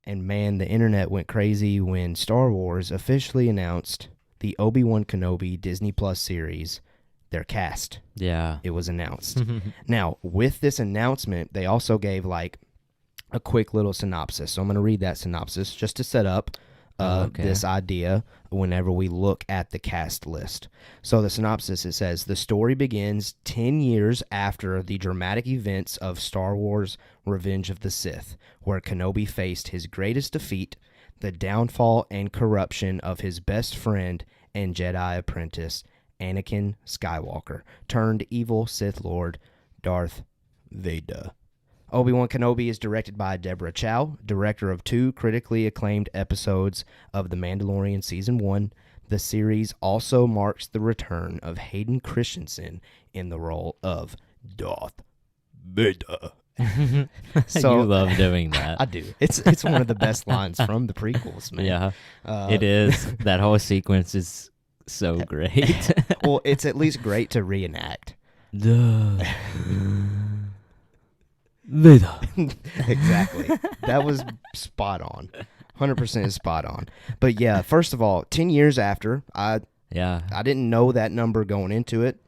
And man, the internet went crazy when Star Wars officially announced the Obi-Wan Kenobi Disney Plus series, their cast. Yeah. It was announced. Now, with this announcement, they also gave like a quick little synopsis. So I'm going to read that synopsis just to set up this idea whenever we look at the cast list. So the synopsis, it says, the story begins 10 years after the dramatic events of Star Wars Revenge of the Sith, where Kenobi faced his greatest defeat, the downfall and corruption of his best friend and Jedi apprentice, Anakin Skywalker, turned evil Sith Lord Darth Vader. Obi-Wan Kenobi is directed by Deborah Chow, director of 2 critically acclaimed episodes of The Mandalorian Season 1. The series also marks the return of Hayden Christensen in the role of Darth Vader. So, you love doing that. I do. It's one of the best lines from the prequels, man. Yeah, it is. That whole sequence is so great. Well, it's at least great to reenact. Exactly. That was spot on. 100% is spot on. But yeah, first of all, 10 years after, I didn't know that number going into it.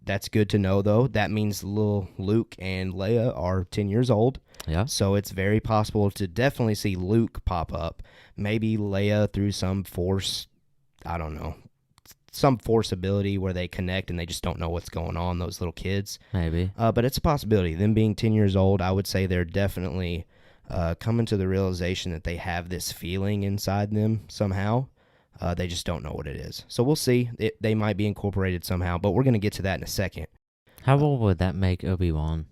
That's good to know, though. That means little Luke and Leia are 10 years old. Yeah. So it's very possible to definitely see Luke pop up. Maybe Leia through some force, I don't know, some force ability where they connect and they just don't know what's going on, those little kids. Maybe. But it's a possibility. Them being 10 years old, I would say they're definitely coming to the realization that they have this feeling inside them somehow. They just don't know what it is. So we'll see. They might be incorporated somehow, but we're going to get to that in a second. How old would that make Obi-Wan?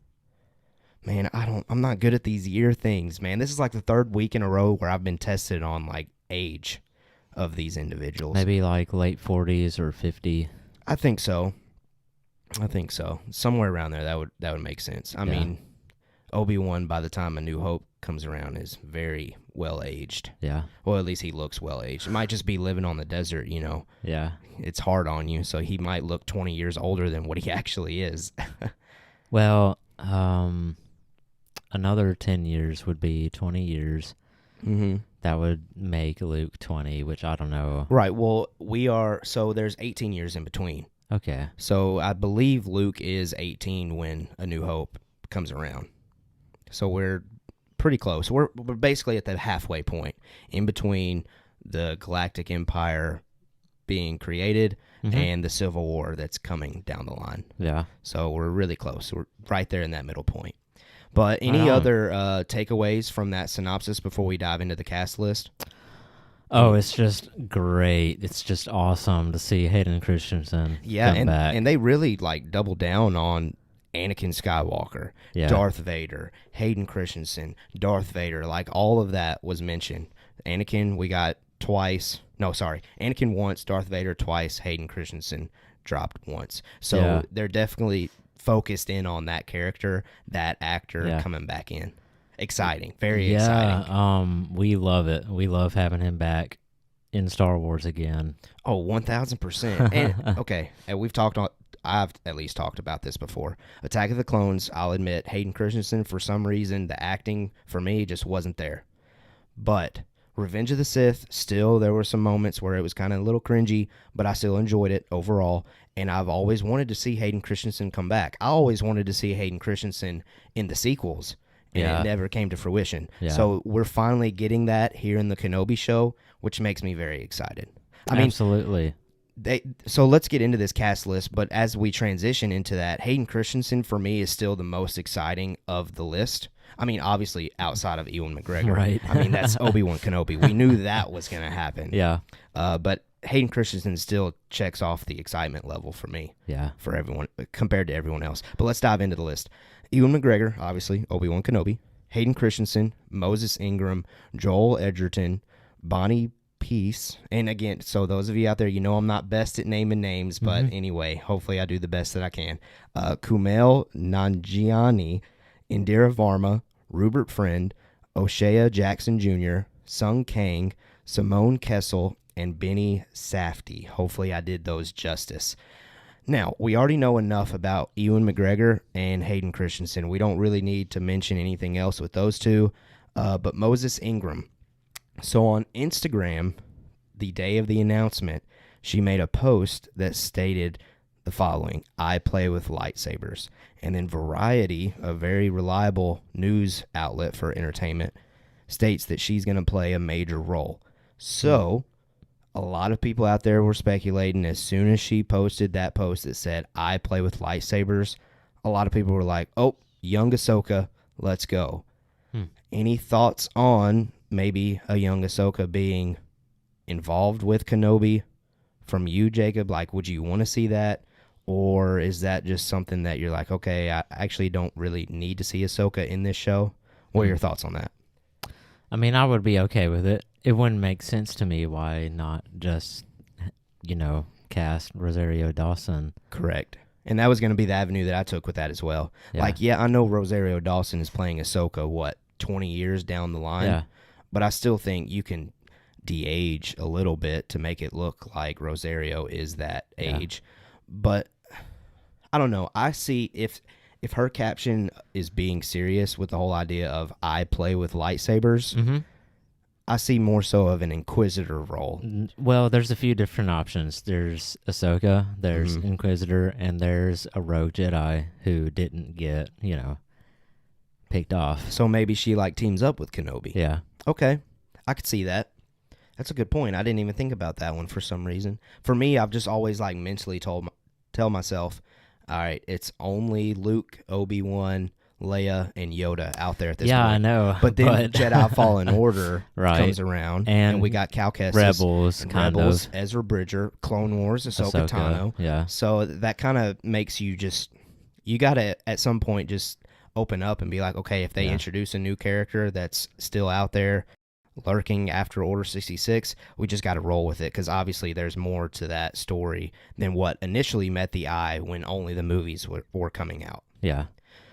Man, I'm not good at these year things, man. This is like the 3rd week in a row where I've been tested on like age of these individuals. Maybe like late 40s or 50. I think so. Somewhere around there, that would make sense. I mean, Obi-Wan, by the time A New Hope comes around, is very well aged. Yeah. Well, at least he looks well aged. It might just be living on the desert, you know. Yeah. It's hard on you, so he might look 20 years older than what he actually is. Well, another 10 years would be 20 years. Mm-hmm. That would make Luke 20, which I don't know. Right. Well, so there's 18 years in between. Okay. So I believe Luke is 18 when A New Hope comes around. So we're pretty close. We're basically at the halfway point in between the Galactic Empire being created and the Civil War that's coming down the line. Yeah. So we're really close. We're right there in that middle point. But any other takeaways from that synopsis before we dive into the cast list? Oh, it's just great. It's just awesome to see Hayden Christensen come back. And they really like double down on Anakin Skywalker, Darth Vader, Hayden Christensen, Darth Vader. Like all of that was mentioned. Anakin, we got twice. No, sorry. Anakin once, Darth Vader twice, Hayden Christensen dropped once. So they're definitely focused in on that character, that actor coming back in. Exciting. Very exciting. We love it. We love having him back in Star Wars again. Oh, 1,000%. And okay, and I've at least talked about this before. Attack of the Clones, I'll admit, Hayden Christensen, for some reason, the acting for me just wasn't there. But Revenge of the Sith, still, there were some moments where it was kind of a little cringy, but I still enjoyed it overall. And I've always wanted to see Hayden Christensen come back. I always wanted to see Hayden Christensen in the sequels, and it never came to fruition. Yeah. So we're finally getting that here in the Kenobi show, which makes me very excited. Absolutely. So let's get into this cast list, but as we transition into that, Hayden Christensen for me is still the most exciting of the list. I mean, obviously outside of Ewan McGregor. Right. I mean, that's Obi-Wan Kenobi. We knew that was going to happen. Yeah. But Hayden Christensen still checks off the excitement level for me. Yeah. For everyone, compared to everyone else. But let's dive into the list. Ewan McGregor, obviously, Obi-Wan Kenobi. Hayden Christensen, Moses Ingram, Joel Edgerton, Bonnie Peace. And again, so those of you out there, you know I'm not best at naming names, but anyway, hopefully I do the best that I can. Kumail Nanjiani, Indira Varma, Rupert Friend, O'Shea Jackson Jr., Sung Kang, Simone Kessel, and Benny Safdie. Hopefully I did those justice. Now, we already know enough about Ewan McGregor and Hayden Christensen. We don't really need to mention anything else with those two. But Moses Ingram. So on Instagram, the day of the announcement, she made a post that stated the following: I play with lightsabers. And then Variety, a very reliable news outlet for entertainment, states that she's going to play a major role. So a lot of people out there were speculating as soon as she posted that post that said, I play with lightsabers, a lot of people were like, oh, young Ahsoka, let's go. Any thoughts on maybe a young Ahsoka being involved with Kenobi from you, Jacob? Like, would you want to see that? Or is that just something that you're like, okay, I actually don't really need to see Ahsoka in this show? What are your thoughts on that? I mean, I would be okay with it. It wouldn't make sense to me why not just, cast Rosario Dawson. Correct. And that was going to be the avenue that I took with that as well. Yeah. I know Rosario Dawson is playing Ahsoka, 20 years down the line? Yeah. But I still think you can de-age a little bit to make it look like Rosario is that age. But I don't know. I see if her caption is being serious with the whole idea of I play with lightsabers, I see more so of an Inquisitor role. Well, there's a few different options. There's Ahsoka, there's Inquisitor, and there's a rogue Jedi who didn't get, picked off. So maybe she teams up with Kenobi. Yeah. Okay. I could see that. That's a good point. I didn't even think about that one for some reason. For me, I've just always mentally tell myself, all right, it's only Luke, Obi-Wan, Leia, and Yoda out there at this point. Yeah, I know. But then Jedi Fallen Order comes around, and we got Cal Kestis, Rebels, Ezra Bridger, Clone Wars, Ahsoka Tano. Yeah. So that kind of makes you you got to at some point just open up and be like, okay, if they introduce a new character that's still out there lurking after Order 66, we just got to roll with it, because obviously there's more to that story than what initially met the eye when only the movies were coming out. Yeah.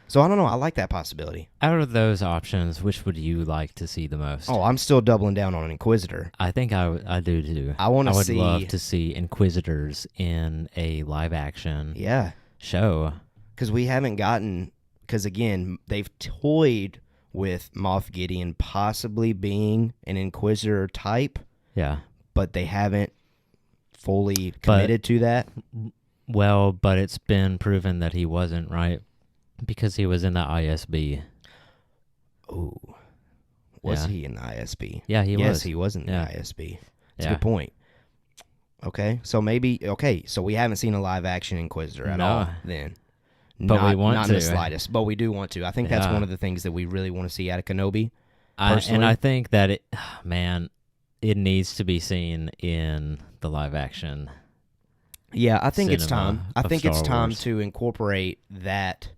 So I don't know. I like that possibility. Out of those options, which would you like to see the most? Oh, I'm still doubling down on Inquisitor. I think I do too. I would love to see Inquisitors in a live action show. Because we haven't gotten... Because, again, they've toyed with Moff Gideon possibly being an Inquisitor type. Yeah. But they haven't fully committed to that. Well, but it's been proven that he wasn't, right? Because he was in the ISB. Oh. Was he in the ISB? Yeah, he was. Yes, he was in the ISB. That's a good point. Okay. So so we haven't seen a live action Inquisitor at all then. But we want not to. Not in the slightest, but we do want to. I think that's one of the things that we really want to see out of Kenobi. And I think that it needs to be seen in the live action. Yeah, I think it's time. I think it's time Wars. to incorporate that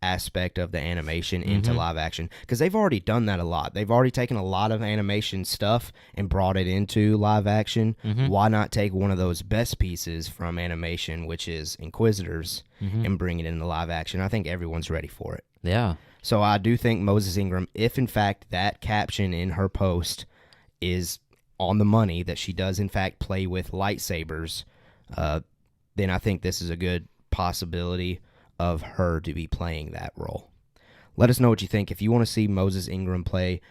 aspect of the animation into live action, because they've already done that a lot. They've already taken a lot of animation stuff and brought it into live action. Why not take one of those best pieces from animation, which is Inquisitors, and bring it into live action? I think everyone's ready for it. Yeah. So I do think Moses Ingram, if in fact that caption in her post is on the money, that she does in fact play with lightsabers, then I think this is a good possibility of her to be playing that role. Let us know what you think. If you want to see Moses Ingram play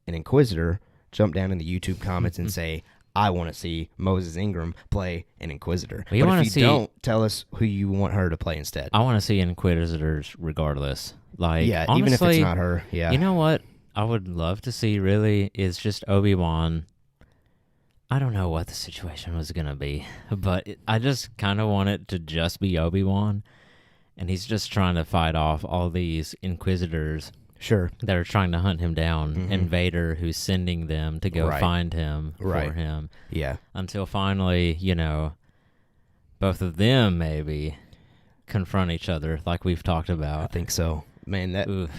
an Inquisitor, jump down in the YouTube comments and say, I want to see Moses Ingram play an Inquisitor. But if you don't, tell us who you want her to play instead. I want to see Inquisitors regardless. Honestly, even if it's not her. Yeah. You know what I would love to see really is just Obi-Wan. I don't know what the situation was going to be, but I just kind of want it to just be Obi-Wan. And he's just trying to fight off all these Inquisitors that are trying to hunt him down, and Vader, who's sending them to go find him for him. Yeah. Until finally, both of them maybe confront each other like we've talked about. I think so. Man, that'd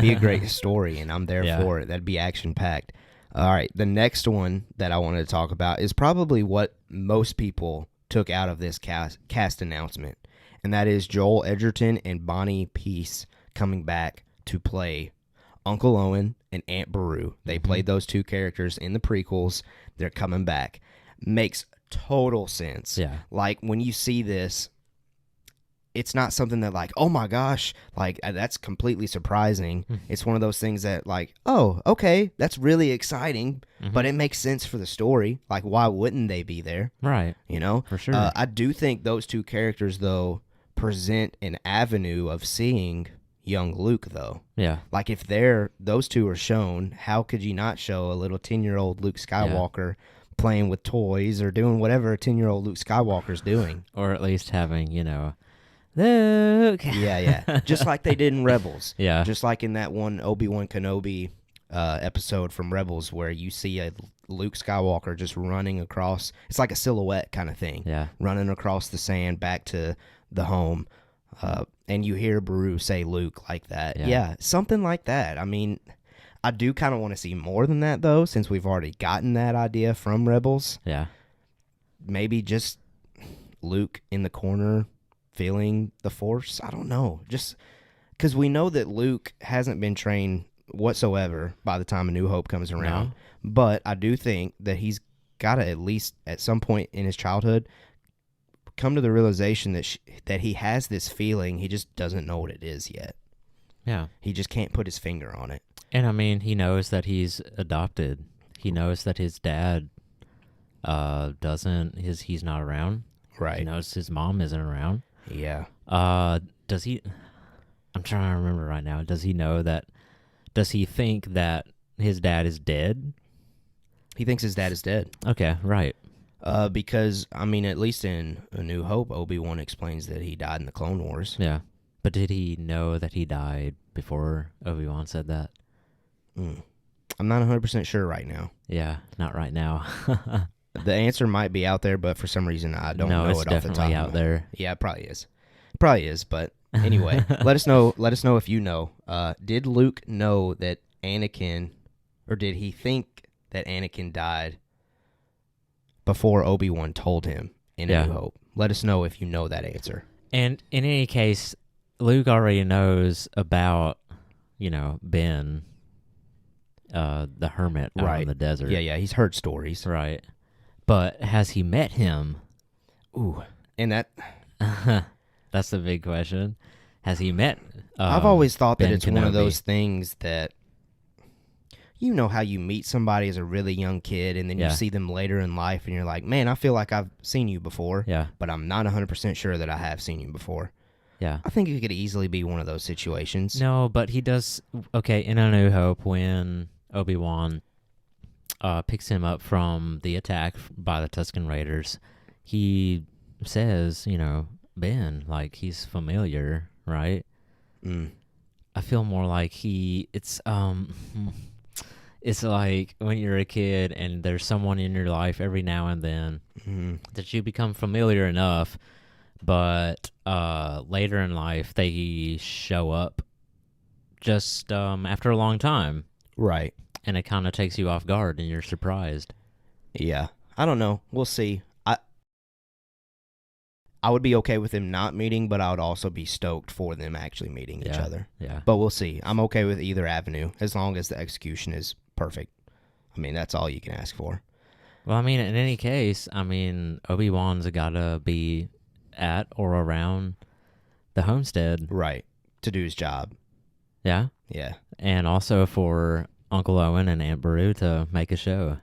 be a great story, and I'm there for it. That'd be action-packed. All right, the next one that I wanted to talk about is probably what most people took out of this cast announcement. And that is Joel Edgerton and Bonnie Peace coming back to play Uncle Owen and Aunt Beru. They played those two characters in the prequels. They're coming back. Makes total sense. Yeah. Like, when you see this, it's not something that like, oh my gosh, like that's completely surprising. It's one of those things that like, oh, okay, that's really exciting, but it makes sense for the story. Like, why wouldn't they be there? Right. You know, For sure. I do think those two characters though present an avenue of seeing young Luke though. Yeah. Like if those two are shown, how could you not show a little 10-year-old Luke Skywalker playing with toys or doing whatever a 10-year-old Luke Skywalker's doing? Or at least having, Luke. Yeah. Just like they did in Rebels. Yeah. Just like in that one Obi-Wan Kenobi episode from Rebels where you see a Luke Skywalker just running across. It's like a silhouette kind of thing. Yeah. Running across the sand back to the home. And you hear Beru say Luke like that. Yeah, something like that. I mean, I do kind of want to see more than that, though, since we've already gotten that idea from Rebels. Yeah. Maybe just Luke in the corner feeling the Force. I don't know. Just because we know that Luke hasn't been trained whatsoever by the time A New Hope comes around. No. But I do think that he's got to at least at some point in his childhood come to the realization that he has this feeling. He just doesn't know what it is yet. Yeah. He just can't put his finger on it. And I mean, he knows that he's adopted. He knows that his dad he's not around. Right. He knows his mom isn't around. Yeah. Does he? I'm trying to remember right now. Does he think that his dad is dead? He thinks his dad is dead. Okay, right. Because, I mean, at least in A New Hope, Obi-Wan explains that he died in the Clone Wars. Yeah. But did he know that he died before Obi-Wan said that? I'm not 100% sure right now. Yeah, not right now. The answer might be out there, but for some reason I don't know it off the top. No, it's definitely out there. Yeah, it probably is. It probably is, but anyway, let us know if you know. Did Luke know that Anakin, or did he think that Anakin died before Obi-Wan told him in A New Hope? Let us know if you know that answer. And in any case, Luke already knows about, Ben, the hermit out in the desert. Yeah, he's heard stories. Right. But has he met him? Ooh, and that... That's the big question. Has he met I've always thought Ben that it's Kenobi? one of those things that... You know how you meet somebody as a really young kid, and then you see them later in life, and you're like, man, I feel like I've seen you before. Yeah. But I'm not 100% sure that I have seen you before. Yeah. I think it could easily be one of those situations. No, but he does... Okay, in A New Hope, when Obi-Wan picks him up from the attack by the Tusken Raiders, he says, Ben, like, he's familiar, right? I feel more like it's like when you're a kid and there's someone in your life every now and then that you become familiar enough, but later in life they show up just after a long time. Right. And it kind of takes you off guard and you're surprised. Yeah. I don't know. We'll see. I would be okay with them not meeting, but I would also be stoked for them actually meeting each other. Yeah. But we'll see. I'm okay with either avenue as long as the execution is perfect. I mean, that's all you can ask for. Well, I mean, in any case, Obi-Wan's got to be at or around the homestead. Right. To do his job. Yeah? Yeah. And also for Uncle Owen and Aunt Beru to make a show.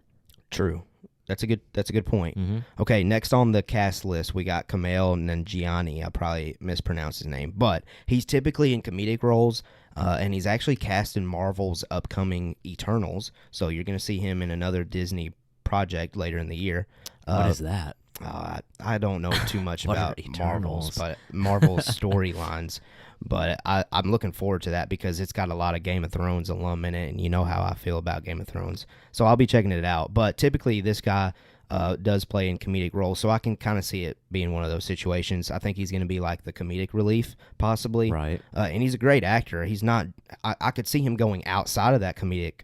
True. That's a good point. Mm-hmm. Okay, next on the cast list, we got Kumail Nanjiani. I probably mispronounced his name, but he's typically in comedic roles, and he's actually cast in Marvel's upcoming Eternals, so you're going to see him in another Disney project later in the year. What is that? I don't know too much about Eternals? Marvel's storylines, but I'm looking forward to that because it's got a lot of Game of Thrones alum in it, and you know how I feel about Game of Thrones. So I'll be checking it out. But typically this guy does play in comedic roles, so I can kind of see it being one of those situations. I think he's going to be like the comedic relief, possibly. Right. And he's a great actor. He's not. I could see him going outside of that comedic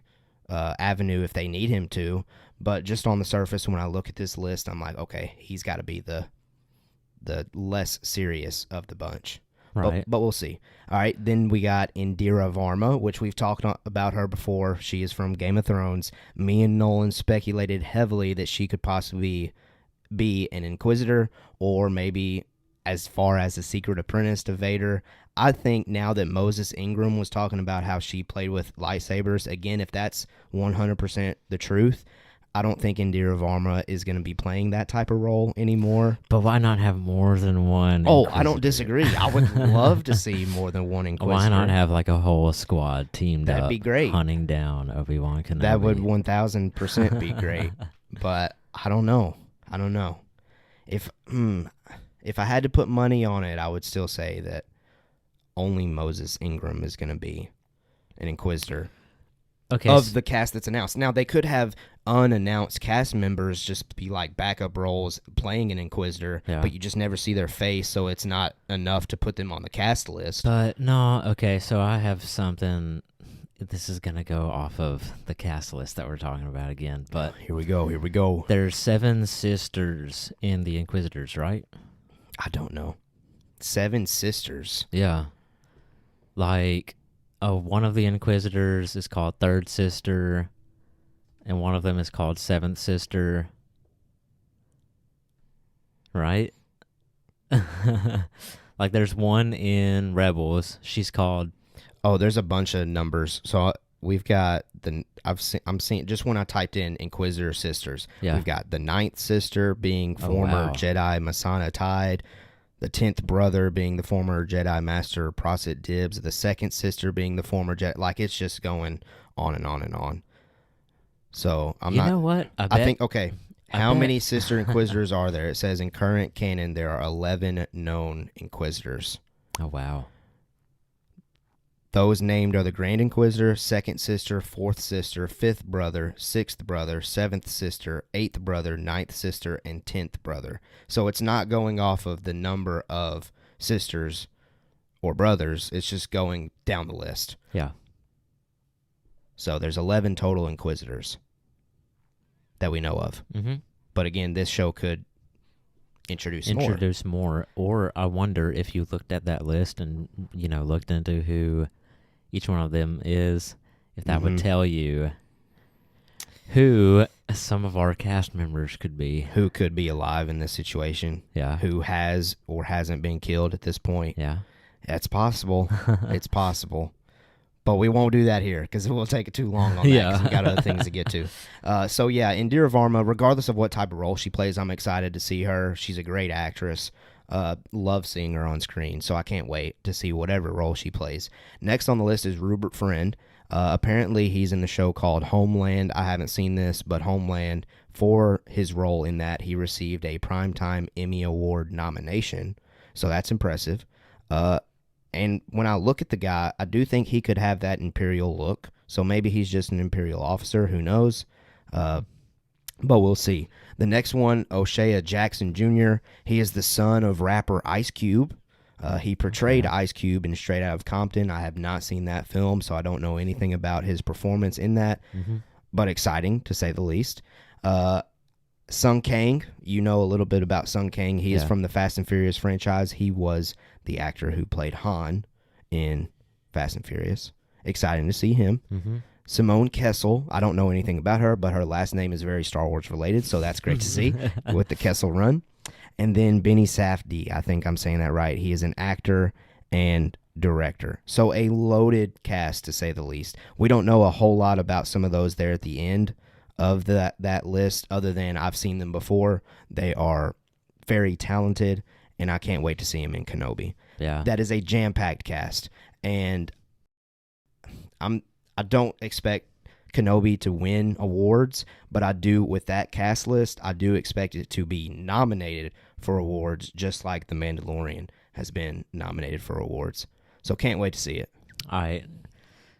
avenue if they need him to. But just on the surface, when I look at this list, I'm like, okay, he's got to be the less serious of the bunch. Right. But we'll see. All right, then we got Indira Varma, which we've talked about her before. She is from Game of Thrones. Me and Nolan speculated heavily that she could possibly be an Inquisitor or maybe as far as a secret apprentice to Vader. I think now that Moses Ingram was talking about how she played with lightsabers, again, if that's 100% the truth, I don't think Indira Varma is going to be playing that type of role anymore. But why not have more than one? Oh, I don't disagree. I would love to see more than one Inquisitor. Why not have like a whole squad teamed up? That'd be great. Hunting down Obi-Wan Kenobi. That would 1,000% be great. But I don't know. If I had to put money on it, I would still say that only Moses Ingram is going to be an Inquisitor of the cast that's announced. Now, they could have unannounced cast members just be like backup roles playing an Inquisitor, but you just never see their face, so it's not enough to put them on the cast list. But no, okay, so I have something. This is going to go off of the cast list that we're talking about again, but Here we go. There's 7 sisters in the Inquisitors, right? I don't know. 7 sisters. Yeah. Like, one of the Inquisitors is called Third Sister, and one of them is called Seventh Sister. Right? Like, there's one in Rebels. She's called... Oh, there's a bunch of numbers. So we've got I'm seeing just when I typed in Inquisitor sisters. Yeah. We've got the 9th sister being former Jedi Masana Tide, the 10th brother being the former Jedi Master Prosit Dibs, the 2nd sister being the former Jedi. Like, it's just going on and on and on. So You know what? I think okay. How many sister Inquisitors are there? It says in current canon there are 11 known Inquisitors. Oh wow. Those named are the Grand Inquisitor, 2nd sister, 4th sister, 5th brother, 6th brother, 7th sister, 8th brother, 9th sister, and 10th brother. So it's not going off of the number of sisters or brothers. It's just going down the list. Yeah. So there's 11 total Inquisitors that we know of. Mm-hmm. But again, this show could introduce more. Or I wonder if you looked at that list and, looked into who each one of them is, if that would tell you who some of our cast members could be. Who could be alive in this situation. Yeah. Who has or hasn't been killed at this point. Yeah. That's possible. It's possible. But we won't do that here because it will take too long on that because we got other things to get to. So, yeah, Indira Varma, regardless of what type of role she plays, I'm excited to see her. She's a great actress. Love seeing her on screen, so I can't wait to see whatever role she plays. Next on the list is Rupert Friend. Apparently, he's in the show called Homeland. I haven't seen this, but Homeland, for his role in that, he received a Primetime Emmy Award nomination, so that's impressive. And when I look at the guy, I do think he could have that Imperial look. So maybe he's just an Imperial officer. Who knows? But we'll see. The next one, O'Shea Jackson Jr. He is the son of rapper Ice Cube. He portrayed Ice Cube in Straight Outta Compton. I have not seen that film, so I don't know anything about his performance in that. But exciting, to say the least. Sung Kang, you know a little bit about Sung Kang. He is from the Fast and Furious franchise. He was the actor who played Han in Fast and Furious. Exciting to see him. Simone Kessel, I don't know anything about her, but her last name is very Star Wars related, so that's great to see with the Kessel Run. And then Benny Safdie, I think I'm saying that right. He is an actor and director. So a loaded cast, to say the least. We don't know a whole lot about some of those there at the end of that list, other than I've seen them before. They are very talented, and I can't wait to see him in Kenobi. Yeah. That is a jam-packed cast, and I don't expect Kenobi to win awards, but I do, with that cast list, I do expect it to be nominated for awards, just like The Mandalorian has been nominated for awards. So can't wait to see it. All right.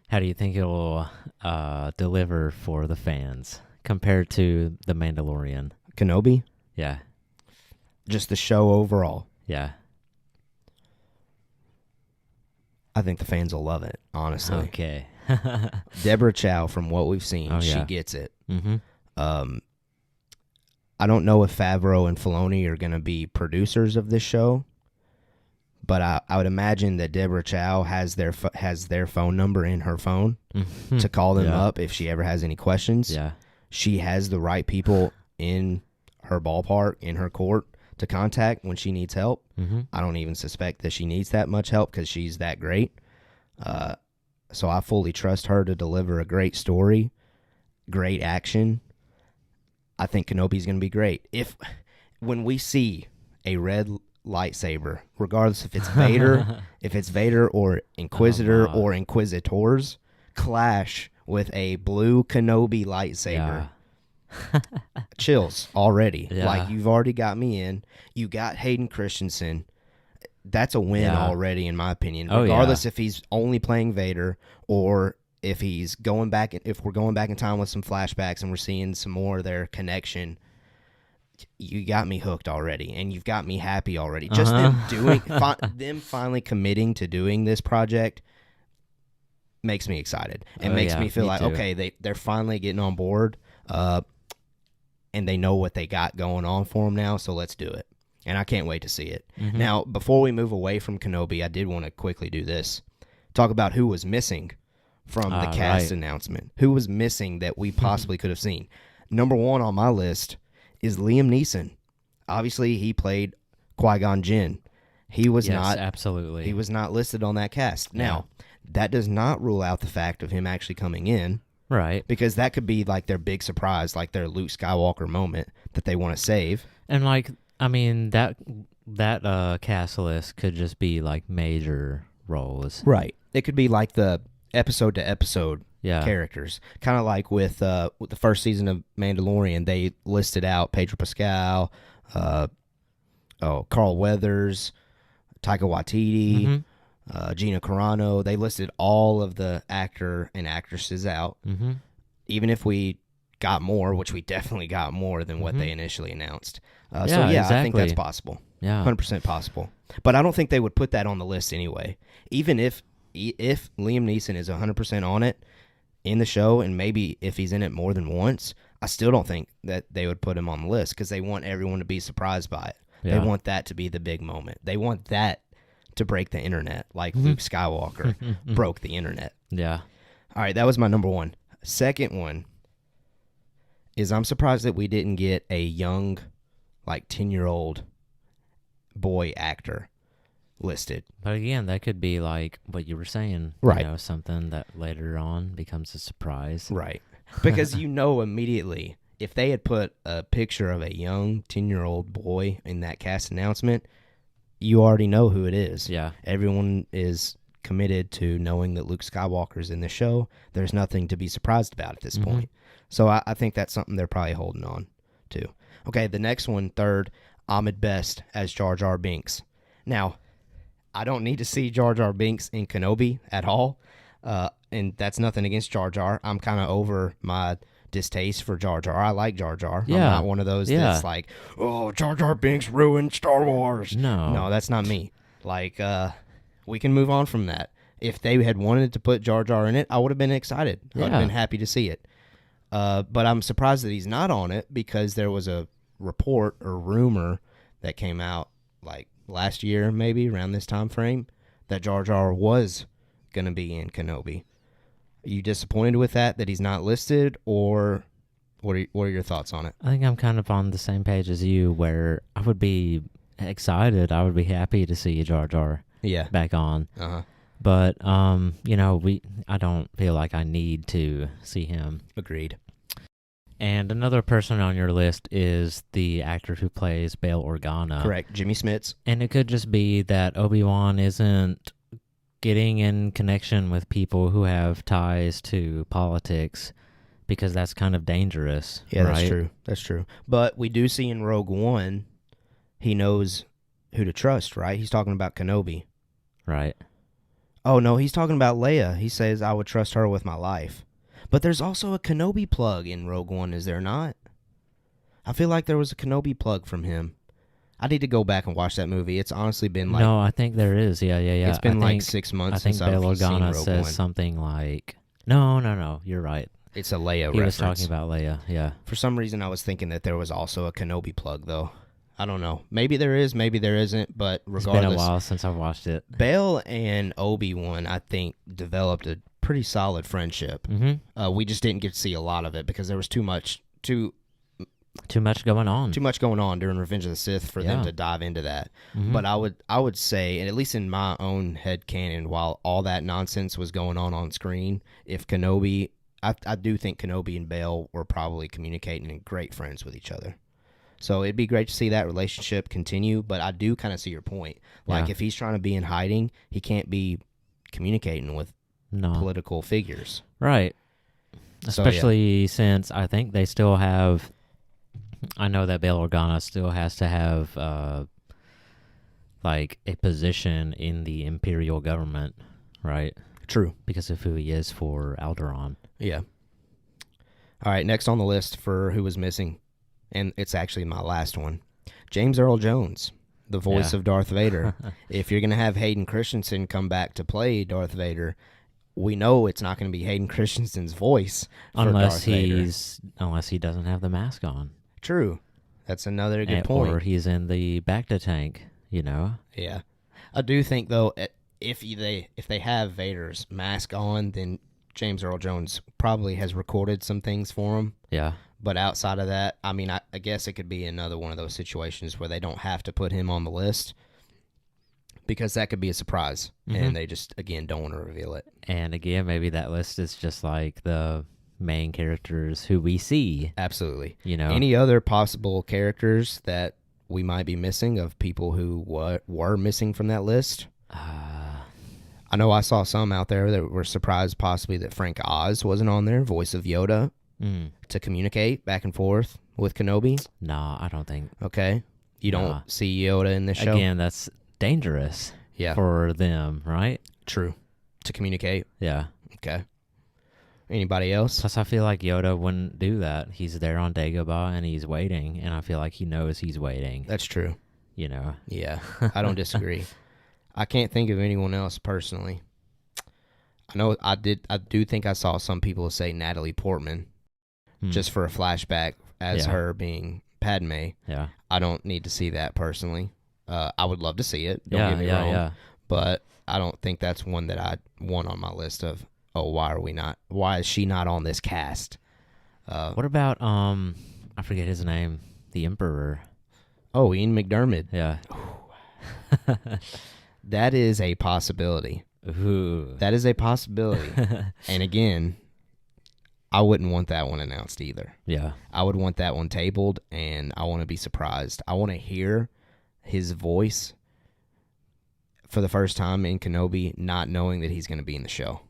How do you think it will deliver for the fans compared to The Mandalorian? Kenobi? Yeah. Just the show overall. Yeah. I think the fans will love it, honestly. Okay. Deborah Chow, from what we've seen, she gets it. Mm-hmm. I don't know if Favreau and Filoni are going to be producers of this show, but I would imagine that Deborah Chow has their phone number in her phone to call them up if she ever has any questions. Yeah. She has the right people in her ballpark, in her court. to contact when she needs help. Mm-hmm. I don't even suspect that she needs that much help because she's that great. So I fully trust her to deliver a great story, great action. I think Kenobi's going to be great. When we see a red lightsaber, regardless if it's Vader or Inquisitor or Inquisitors, clash with a blue Kenobi lightsaber. Yeah. Chills already. Yeah. Like, you've already got me in. You got Hayden Christensen. That's a win already, in my opinion. Regardless if he's only playing Vader or if he's going back, if we're going back in time with some flashbacks and we're seeing some more of their connection. You got me hooked already, and you've got me happy already. Just them finally committing to doing this project makes me excited. It makes me feel like, okay, they're finally getting on board, and they know what they got going on for them now, so let's do it. And I can't wait to see it. Mm-hmm. Now, before we move away from Kenobi, I did want to quickly do this. Talk about who was missing from the cast announcement. Who was missing that we possibly could have seen. Number one on my list is Liam Neeson. Obviously, he played Qui-Gon Jinn. He was absolutely. He was not listed on that cast. Now, that does not rule out the fact of him actually coming in. Right. Because that could be like their big surprise, like their Luke Skywalker moment that they want to save. And like, I mean, that cast list could just be like major roles. Right. It could be like the episode to episode characters. Kind of like with the first season of Mandalorian, they listed out Pedro Pascal, Carl Weathers, Taika Waititi, Gina Carano. They listed all of the actor and actresses out. Mm-hmm. Even if we got more, which we definitely got more than what they initially announced. Exactly. I think that's possible. Yeah, 100% possible. But I don't think they would put that on the list anyway. Even if Liam Neeson is 100% on it in the show, and maybe if he's in it more than once, I still don't think that they would put him on the list because they want everyone to be surprised by it. Yeah. They want that to be the big moment. They want that to break the internet like Luke Skywalker broke the internet. Yeah. All right, that was my number one. Second one is I'm surprised that we didn't get a young, like 10-year-old boy actor listed. But again, that could be like what you were saying, right? You know, something that later on becomes a surprise, right? Because you know immediately if they had put a picture of a young 10-year-old boy in that cast announcement, you already know who it is. Yeah, everyone is committed to knowing that Luke Skywalker's in the show. There's nothing to be surprised about at this point. So I think that's something they're probably holding on to. Okay, the next one, third, Ahmed Best as Jar Jar Binks. Now, I don't need to see Jar Jar Binks in Kenobi at all, and that's nothing against Jar Jar. I'm kind of over my distaste for Jar Jar. I like Jar Jar. Yeah. I'm not one of those that's like, oh, Jar Jar Binks ruined Star Wars. No, that's not me. Like, we can move on from that. If they had wanted to put Jar Jar in it, I would have been excited. I would have been happy to see it. But I'm surprised that he's not on it because there was a report or rumor that came out like last year, maybe around this time frame, that Jar Jar was going to be in Kenobi. Are you disappointed with that he's not listed, or what are your thoughts on it? I think I'm kind of on the same page as you, where I would be excited. I would be happy to see Jar Jar back on. Uh-huh. But, you know, I don't feel like I need to see him. Agreed. And another person on your list is the actor who plays Bail Organa. Correct, Jimmy Smits. And it could just be that Obi-Wan isn't getting in connection with people who have ties to politics because that's kind of dangerous. Yeah, right? That's true. But we do see in Rogue One, he knows who to trust, right? He's talking about Kenobi. Right. Oh, no, he's talking about Leia. He says, I would trust her with my life. But there's also a Kenobi plug in Rogue One, is there not? I feel like there was a Kenobi plug from him. I need to go back and watch that movie. It's honestly been like... No, I think there is. Yeah. It's been like 6 months since I've seen Rogue One. I think Bail Organa says something like... No, you're right. It's a Leia reference. He was talking about Leia, yeah. For some reason, I was thinking that there was also a Kenobi plug, though. I don't know. Maybe there is, maybe there isn't, but regardless... It's been a while since I've watched it. Bail and Obi-Wan, I think, developed a pretty solid friendship. Mm-hmm. We just didn't get to see a lot of it because there was too Too much going on. Too much going on during Revenge of the Sith for them to dive into that. Mm-hmm. But I would say, and at least in my own head canon, while all that nonsense was going on screen, if Kenobi, I do think Kenobi and Bail were probably communicating and great friends with each other. So it'd be great to see that relationship continue, but I do kind of see your point. Like, if he's trying to be in hiding, he can't be communicating with political figures. Right. Especially since I think they still have... I know that Bail Organa still has to have, like, a position in the Imperial government, right? True. Because of who he is for Alderaan. Yeah. All right, next on the list for who was missing, and it's actually my last one, James Earl Jones, the voice of Darth Vader. If you're going to have Hayden Christensen come back to play Darth Vader, we know it's not going to be Hayden Christensen's voice for Darth Vader. Unless he doesn't have the mask on. True. That's another good point. Or he's in the Bacta tank, you know? Yeah. I do think, though, if they have Vader's mask on, then James Earl Jones probably has recorded some things for him. Yeah. But outside of that, I mean, I guess it could be another one of those situations where they don't have to put him on the list because that could be a surprise, and they just, again, don't want to reveal it. And again, maybe that list is just like the main characters who we see. Absolutely. You know, any other possible characters that we might be missing of people who were missing from that list? I know I saw some out there that were surprised possibly that Frank Oz wasn't on there, voice of Yoda, to communicate back and forth with Kenobi. No, I don't think. Okay. You don't see Yoda in this show? Again, that's dangerous for them, right? True. To communicate? Yeah. Okay. Anybody else? Plus, I feel like Yoda wouldn't do that. He's there on Dagobah, and he's waiting, and I feel like he knows he's waiting. That's true. You know? Yeah, I don't disagree. I can't think of anyone else personally. I do think I saw some people say Natalie Portman, just for a flashback as her being Padme. Yeah. I don't need to see that personally. I would love to see it. Don't get me wrong. But I don't think that's one that I want on my list of, why is she not on this cast? What about, I forget his name, the Emperor. Oh, Ian McDiarmid. Yeah. That is a possibility. Ooh. That is a possibility. And again, I wouldn't want that one announced either. Yeah. I would want that one tabled, and I want to be surprised. I want to hear his voice for the first time in Kenobi, not knowing that he's going to be in the show.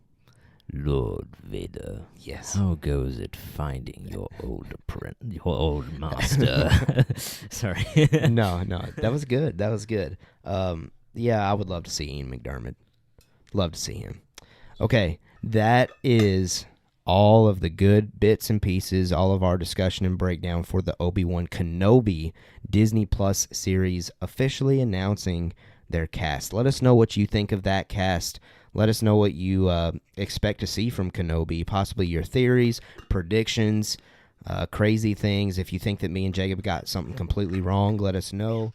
Lord Vader. Yes. How goes it finding your old master? Sorry. No. That was good. Yeah, I would love to see Ian McDiarmid. Love to see him. Okay, that is all of the good bits and pieces, all of our discussion and breakdown for the Obi-Wan Kenobi Disney Plus series officially announcing their cast. Let us know what you think of that cast. Let us know what you expect to see from Kenobi, possibly your theories, predictions, crazy things. If you think that me and Jacob got something completely wrong, let us know.